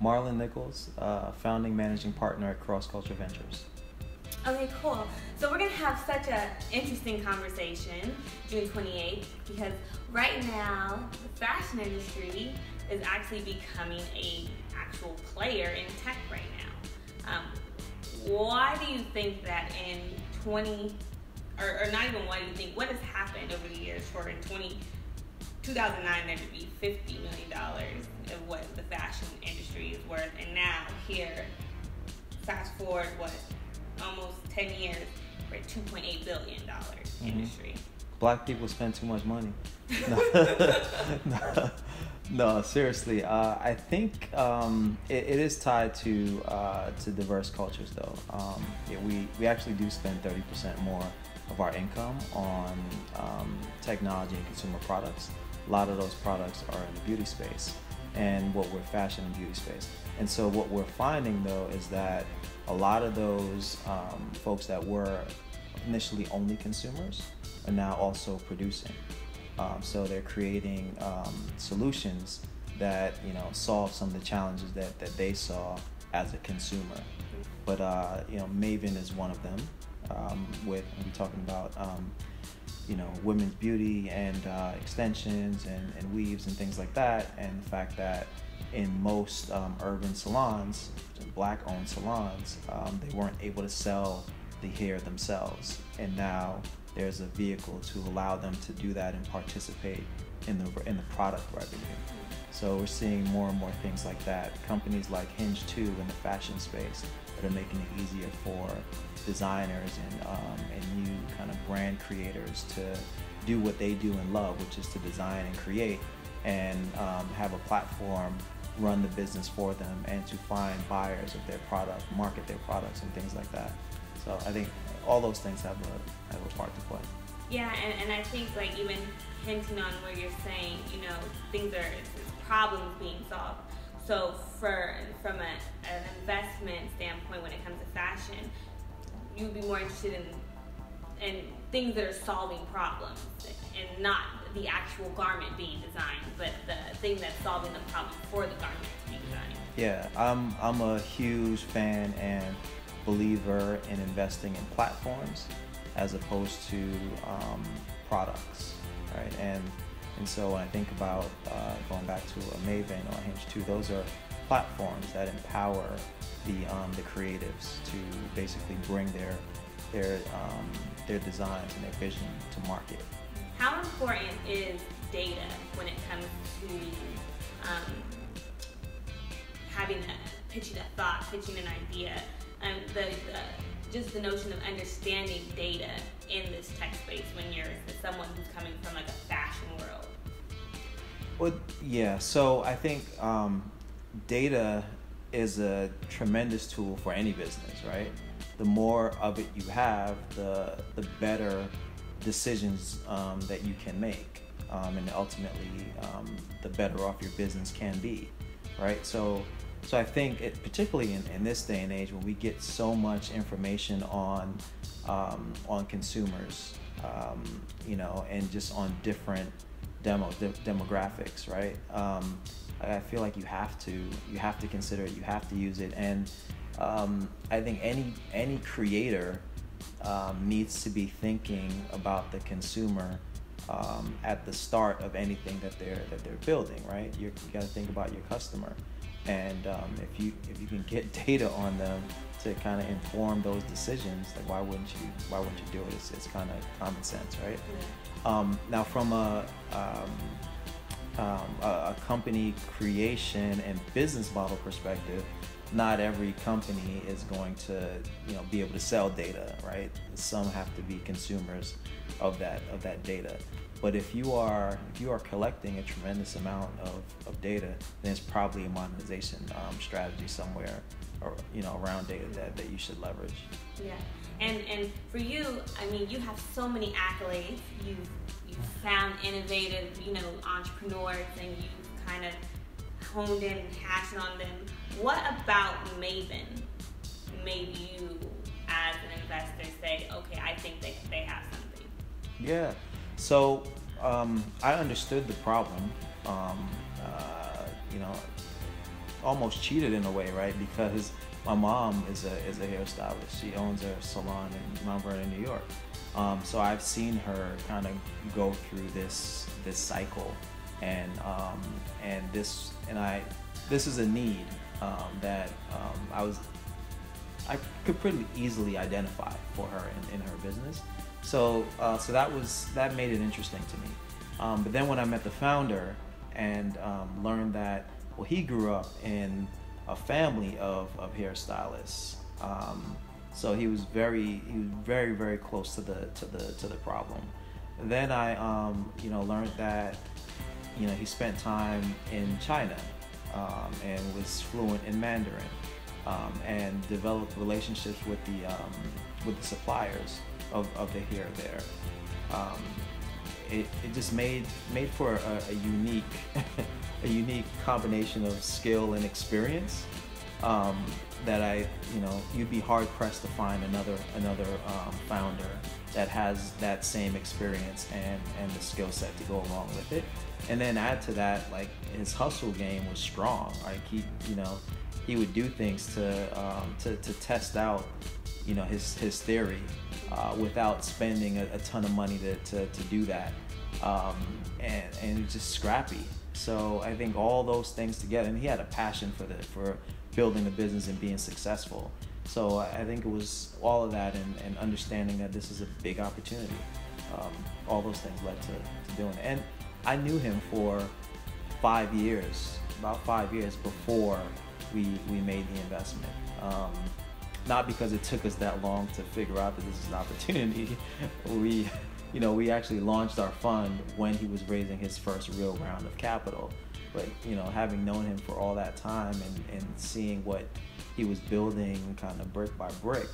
Marlon Nichols, founding managing partner at Cross Culture Ventures. Okay, cool. So we're going to have such an interesting conversation June 28th because right now the fashion industry is actually becoming a actual player in tech right now. Why do you think that in or not even why do you think, what has happened over the years for in 2009 there to be $50 million of what the fashion industry is worth, and now here, fast forward, almost 10 years, we're at $2.8 billion industry. Black people spend too much money. No, seriously. I think it is tied to diverse cultures, though. We actually do spend 30% more of our income on technology and consumer products. A lot of those products are in the beauty space, and what we're fashion and beauty space. And so what we're finding, though, is that a lot of those folks that were initially only consumers are now also producing. So they're creating solutions that solve some of the challenges that they saw as a consumer. But Mayvenn is one of them. We're talking about women's beauty and extensions and weaves and things like that, and the fact that in most urban salons, black-owned salons, they weren't able to sell the hair themselves, and now there's a vehicle to allow them to do that and participate in the product revenue. So we're seeing more and more things like that. Companies like Hinge 2 in the fashion space that are making it easier for designers and new kind of brand creators to do what they do and love, which is to design and create, and have a platform run the business for them and to find buyers of their product, market their products and things like that. So I think all those things have a part to play. Yeah, and I think even hinting on where you're saying, things are problems being solved. So from an investment standpoint, when it comes to fashion, you'd be more interested in things that are solving problems and not the actual garment being designed, but the thing that's solving the problem for the garment to be designed. Yeah, I'm a huge fan and believer in investing in platforms as opposed to products, right? And so when I think about going back to a Mayvenn or a Hinge 2, those are platforms that empower the creatives to basically bring their designs and their vision to market. How important is data when it comes to pitching a thought, pitching an idea? Just the notion of understanding data in this tech space when you're someone who's coming from a fashion world. Well, yeah. So I think data is a tremendous tool for any business, right? The more of it you have, the better decisions that you can make, and ultimately the better off your business can be, right? So I think particularly in this day and age when we get so much information on consumers, and just on different demographics, right? I feel like you have to consider it, you have to use it, and I think any creator needs to be thinking about the consumer at the start of anything that they're building, right? You got to think about your customer, and if you can get data on them to kind of inform those decisions, like why wouldn't you do it? It's kind of common sense, right? Yeah. Now from a company creation and business model perspective, not every company is going to be able to sell data, right? Some have to be consumers of that data. But if you are collecting a tremendous amount of data, then it's probably a monetization strategy somewhere, or around data that you should leverage. Yeah, and for you, I mean, you have so many accolades. You've found innovative, entrepreneurs, and you've kind of honed in and hashed on them. What about Mayvenn made you, as an investor, say, okay, I think they have something? Yeah. So I understood the problem. almost cheated in a way, right? Because my mom is a hairstylist. She owns a salon in Mount Vernon, New York. So I've seen her kind of go through this cycle, and this is a need that I could pretty easily identify for her in her business. So that made it interesting to me. But then when I met the founder and learned that, well, he grew up in a family of hairstylists. So he was very, very close to the problem. And then I learned that he spent time in China and was fluent in Mandarin, and developed relationships with the suppliers of the hair there. It just made for a unique a unique combination of skill and experience that you'd be hard pressed to find another founder that has that same experience and the skill set to go along with it. And then add to that, like, his hustle game was strong. Like, he would do things to test out his theory without spending a ton of money to do that, and it's just scrappy. So I think all those things together, and he had a passion for building the business and being successful. So I think it was all of that and understanding that this is a big opportunity. All those things led to doing it. And I knew him for about 5 years before we made the investment. Not because it took us that long to figure out that this is an opportunity. We actually launched our fund when he was raising his first real round of capital. But having known him for all that time and seeing what he was building kind of brick by brick,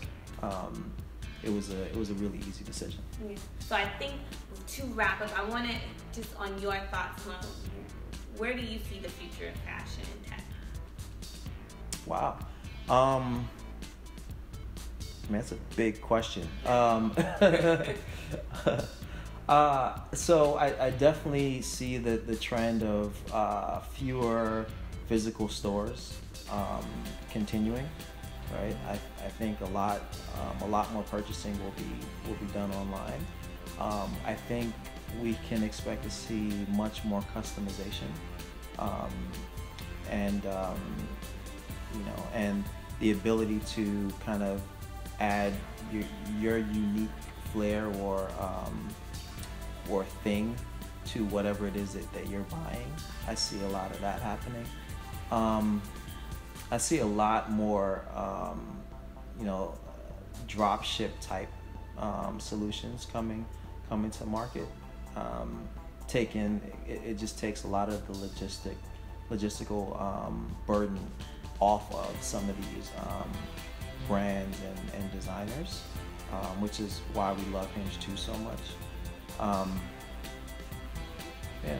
it was a really easy decision. Yeah. So I think to wrap up, I want to just on your thoughts on where do you see the future of fashion and tech? Wow. Man, that's a big question. So I definitely see the trend of fewer physical stores continuing, right? I think a lot more purchasing will be done online. I think we can expect to see much more customization, and the ability to kind of add your unique flair or thing to whatever it is that you're buying. I see a lot of that happening. I see a lot more drop ship type solutions coming to market. It just takes a lot of the logistical burden off of some of these brands and designers, which is why we love Hinge 2 so much. Yeah.